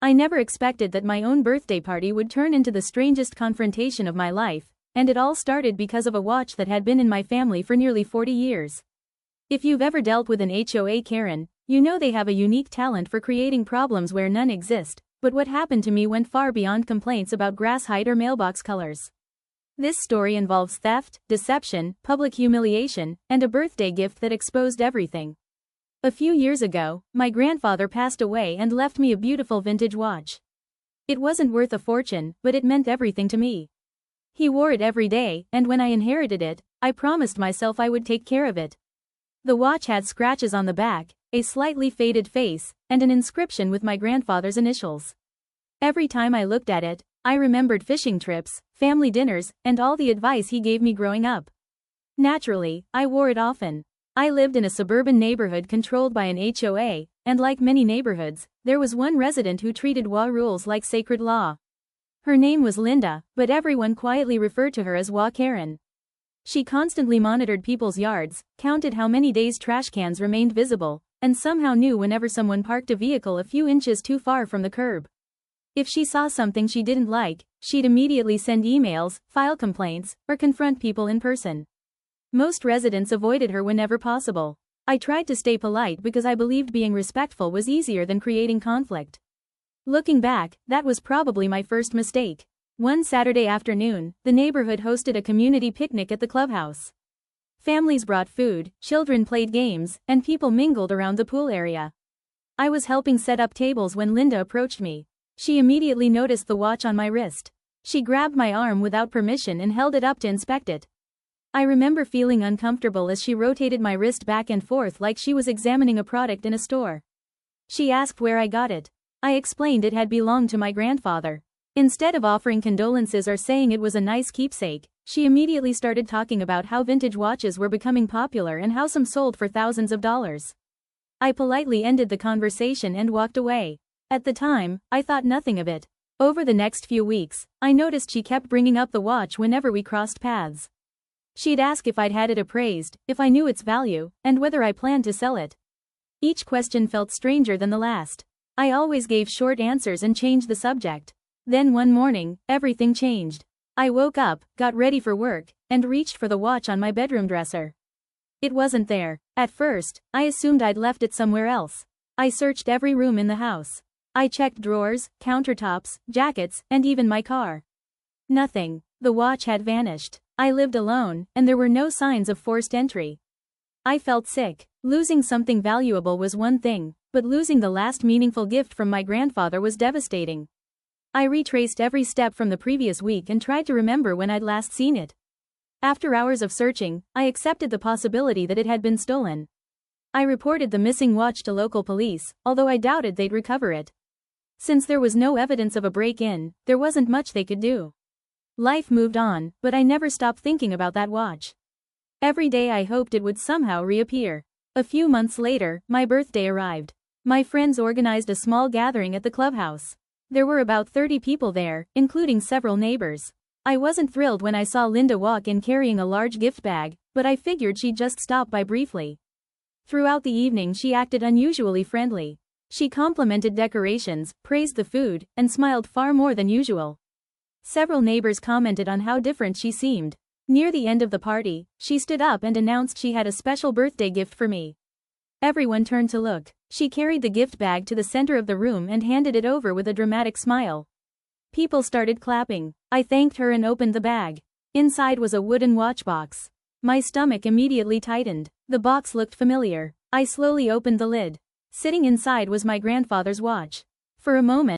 I never expected that my own birthday party would turn into the strangest confrontation of my life, and it all started because of a watch that had been in my family for nearly 40 years. If you've ever dealt with an HOA Karen, you know they have a unique talent for creating problems where none exist, but what happened to me went far beyond complaints about grass height or mailbox colors. This story involves theft, deception, public humiliation, and a birthday gift that exposed everything. A few years ago, my grandfather passed away and left me a beautiful vintage watch. It wasn't worth a fortune, but it meant everything to me. He wore it every day, and when I inherited it, I promised myself I would take care of it. The watch had scratches on the back, a slightly faded face, and an inscription with my grandfather's initials. Every time I looked at it, I remembered fishing trips, family dinners, and all the advice he gave me growing up. Naturally, I wore it often. I lived in a suburban neighborhood controlled by an HOA, and like many neighborhoods, there was one resident who treated HOA rules like sacred law. Her name was Linda, but everyone quietly referred to her as HOA Karen. She constantly monitored people's yards, counted how many days trash cans remained visible, and somehow knew whenever someone parked a vehicle a few inches too far from the curb. If she saw something she didn't like, she'd immediately send emails, file complaints, or confront people in person. Most residents avoided her whenever possible. I tried to stay polite because I believed being respectful was easier than creating conflict. Looking back, that was probably my first mistake. One Saturday afternoon, the neighborhood hosted a community picnic at the clubhouse. Families brought food, children played games, and people mingled around the pool area. I was helping set up tables when Linda approached me. She immediately noticed the watch on my wrist. She grabbed my arm without permission and held it up to inspect it. I remember feeling uncomfortable as she rotated my wrist back and forth like she was examining a product in a store. She asked where I got it. I explained it had belonged to my grandfather. Instead of offering condolences or saying it was a nice keepsake, she immediately started talking about how vintage watches were becoming popular and how some sold for thousands of dollars. I politely ended the conversation and walked away. At the time, I thought nothing of it. Over the next few weeks, I noticed she kept bringing up the watch whenever we crossed paths. She'd ask if I'd had it appraised, if I knew its value, and whether I planned to sell it. Each question felt stranger than the last. I always gave short answers and changed the subject. Then one morning, everything changed. I woke up, got ready for work, and reached for the watch on my bedroom dresser. It wasn't there. At first, I assumed I'd left it somewhere else. I searched every room in the house. I checked drawers, countertops, jackets, and even my car. Nothing. The watch had vanished. I lived alone, and there were no signs of forced entry. I felt sick. Losing something valuable was one thing, but losing the last meaningful gift from my grandfather was devastating. I retraced every step from the previous week and tried to remember when I'd last seen it. After hours of searching, I accepted the possibility that it had been stolen. I reported the missing watch to local police, although I doubted they'd recover it. Since there was no evidence of a break-in, there wasn't much they could do. Life moved on, but I never stopped thinking about that watch. Every day I hoped it would somehow reappear. A few months later, my birthday arrived. My friends organized a small gathering at the clubhouse. There were about 30 people there, including several neighbors. I wasn't thrilled when I saw Linda walk in carrying a large gift bag, but I figured she'd just stop by briefly. Throughout the evening she acted unusually friendly. She complimented decorations, praised the food, and smiled far more than usual. Several neighbors commented on how different she seemed. Near the end of the party, she stood up and announced she had a special birthday gift for me. Everyone turned to look. She carried the gift bag to the center of the room and handed it over with a dramatic smile. People started clapping. I thanked her and opened the bag. Inside was a wooden watch box. My stomach immediately tightened. The box looked familiar. I slowly opened the lid. Sitting inside was my grandfather's watch. For a moment,